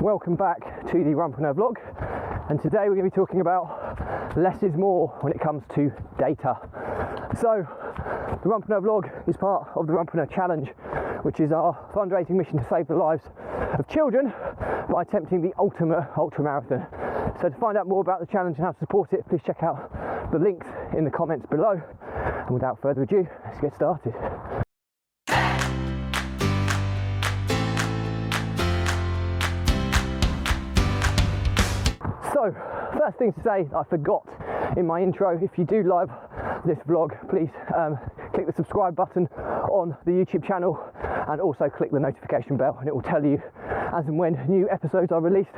Welcome back to the Runpreneur vlog, and today we're going to be talking about less is more when it comes to data. So the Runpreneur vlog is part of the Runpreneur challenge, which is our fundraising mission to save the lives of children by attempting the ultimate ultra marathon. So to find out more about the challenge and how to support it, please check out the links in the comments below. And without further ado, let's get started. So, first thing to say, I forgot in my intro, if you do love this vlog, please click the subscribe button on the YouTube channel and also click the notification bell, and it will tell you as and when new episodes are released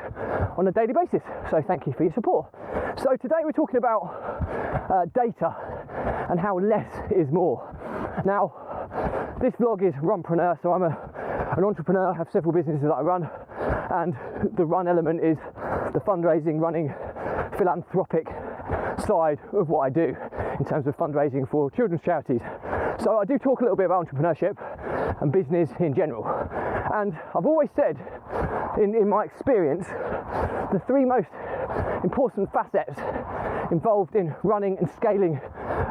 on a daily basis. So thank you for your support. So today we're talking about data and how less is more. Now, this vlog is Runpreneur, so I'm an entrepreneur. I have several businesses that I run, and the run element is the fundraising, running, philanthropic side of what I do in terms of fundraising for children's charities. So I do talk a little bit about entrepreneurship and business in general. And I've always said, in my experience, the three most important facets involved in running and scaling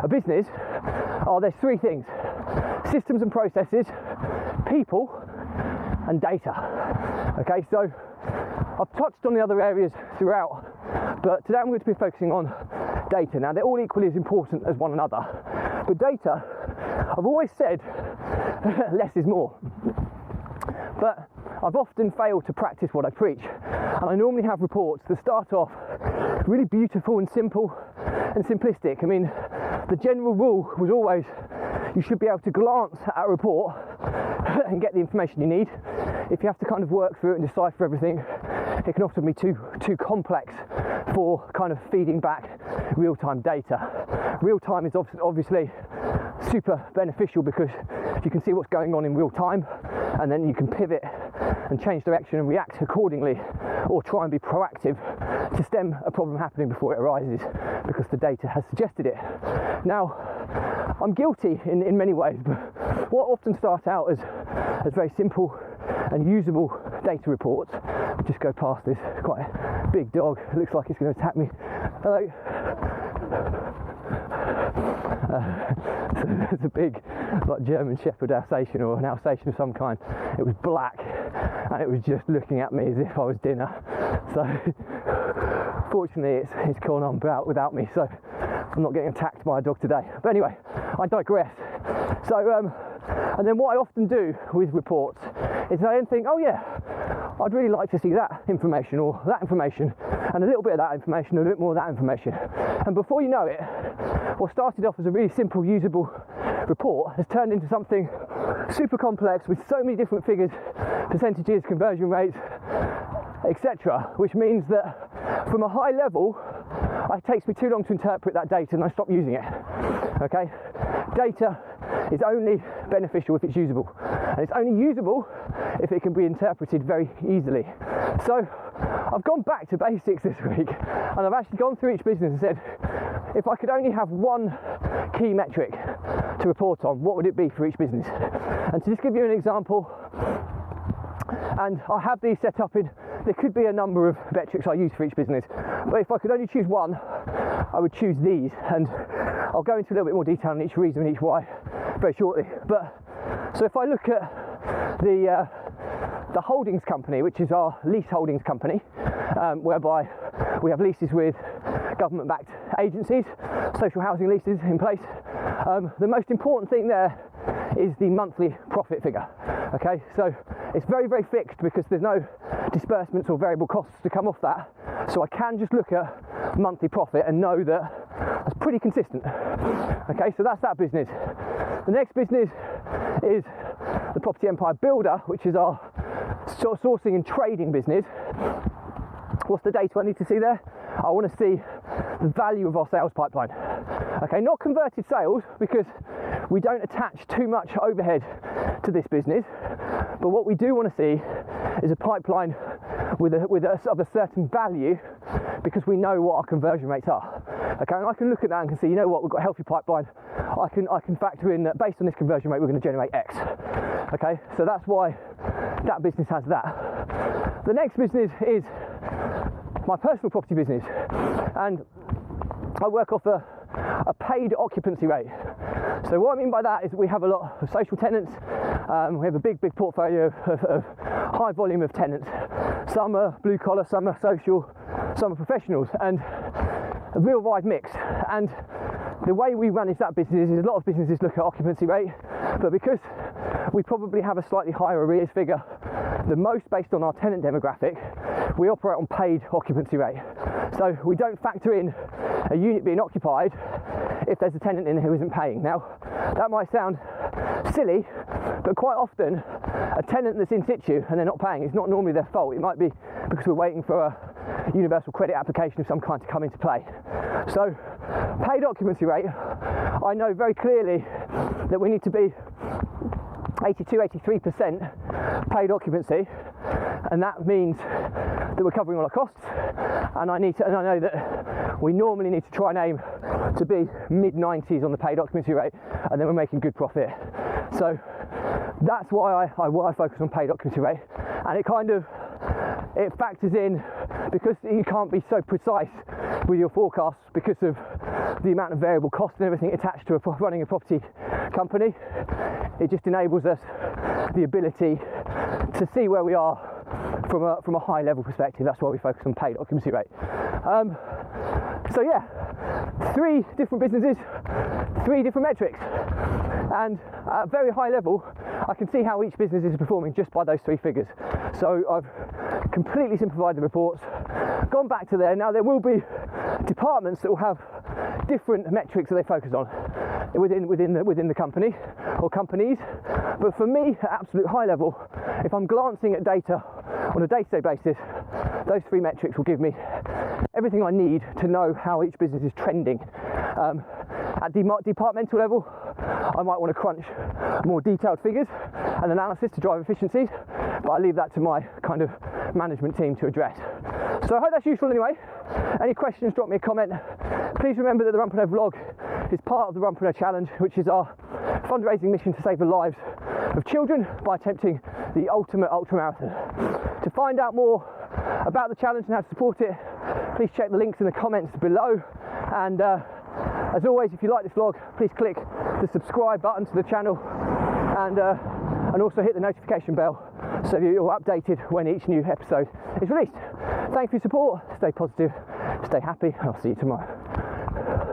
a business are there's three things: systems and processes, people, and data. Okay, so I've touched on the other areas throughout, but today I'm going to be focusing on data. Now, they're all equally as important as one another, but data, I've always said less is more, but I've often failed to practice what I preach. And I normally have reports that start off really beautiful and simple and simplistic. I mean, the general rule was always you should be able to glance at a report and get the information you need. If you have to kind of work through it and decipher everything, it can often be too complex for kind of feeding back real-time data. Real-time is obviously super beneficial because you can see what's going on in real time, and then you can pivot and change direction and react accordingly, or try and be proactive to stem a problem happening before it arises because the data has suggested it. Now, I'm guilty in many ways, but what often starts out as very simple and usable data reports. I'll just go past this quite big dog. It looks like it's going to attack me. Hello. It's a big, like, German Shepherd Alsatian, or an Alsatian of some kind. It was black and it was just looking at me as if I was dinner. So fortunately it's gone on without me, so I'm not getting attacked by a dog today. But anyway, I digress. So and then what I often do with reports is I then think, oh yeah, I'd really like to see that information or that information, and a little bit of that information, and a bit more of that information. And before you know it, what started off as a really simple, usable report has turned into something super complex with so many different figures, percentages, conversion rates, etc., which means that from a high level, it takes me too long to interpret that data and I stop using it. Okay? Data is only beneficial if it's usable, and it's only usable if it can be interpreted very easily. So I've gone back to basics this week, and I've actually gone through each business and said, if I could only have one key metric to report on, what would it be for each business? And to just give you an example, and I have these set up in, there could be a number of metrics I use for each business, but if I could only choose one, I would choose these, and I'll go into a little bit more detail on each reason and each why very shortly. But so if I look at the holdings company, which is our lease holdings company, whereby we have leases with government-backed agencies, social housing leases in place, the most important thing there is the monthly profit figure. Okay, so it's very, very fixed because there's no disbursements or variable costs to come off that. So I can just look at monthly profit and know that that's pretty consistent. Okay, so that's that business. The next business is the Property Empire Builder, which is our sourcing and trading business. What's the data I need to see there? I want to see the value of our sales pipeline. Okay, not converted sales, because we don't attach too much overhead to this business, but what we do want to see is a pipeline with a certain value, because we know what our conversion rates are. Okay, and I can look at that and can see, you know what, we've got a healthy pipeline. I can factor in that based on this conversion rate, we're going to generate X. Okay, so that's why that business has that. The next business is my personal property business, and I work off a paid occupancy rate. So what I mean by that is that we have a lot of social tenants. We have a big portfolio of high volume of tenants. Some are blue collar, some are social, some are professionals, and a real wide mix. And the way we manage that business is a lot of businesses look at occupancy rate, but because we probably have a slightly higher arrears figure than most based on our tenant demographic, we operate on paid occupancy rate. So we don't factor in a unit being occupied if there's a tenant in who isn't paying. Now, that might sound silly, but quite often a tenant that's in situ and they're not paying, it's not normally their fault. It might be because we're waiting for a universal credit application of some kind to come into play. So paid occupancy rate, I know very clearly that we need to be 82-83% paid occupancy, and that means that we're covering all our costs, and I know that we normally need to try and aim to be mid-90s on the paid occupancy rate, and then we're making good profit. So that's why I focus on paid occupancy rate, and it factors in, because you can't be so precise with your forecasts because of the amount of variable cost and everything attached to running a property company. It just enables us the ability to see where we are from a high level perspective. That's why we focus on paid occupancy rate. So yeah, 3 different businesses, 3 different metrics, and at a very high level I can see how each business is performing just by those 3 figures. So I've completely simplified the reports, gone back to there. Now there will be departments that will have different metrics that they focus on within the company or companies, but for me at absolute high level, if I'm glancing at data on a day-to-day basis, those 3 metrics will give me everything I need to know how each business is trending. At departmental level, I might want to crunch more detailed figures and analysis to drive efficiencies, but I leave that to my kind of management team to address. So I hope that's useful anyway. Any questions, drop me a comment. Please remember that the Runpreneur vlog is part of the Runpreneur challenge, which is our fundraising mission to save the lives of children by attempting the ultimate ultramarathon. To find out more about the challenge and how to support it, please check the links in the comments below. And as always, if you like this vlog, please click the subscribe button to the channel, and also hit the notification bell so that you're updated when each new episode is released. Thanks for your support, stay positive, stay happy, and I'll see you tomorrow.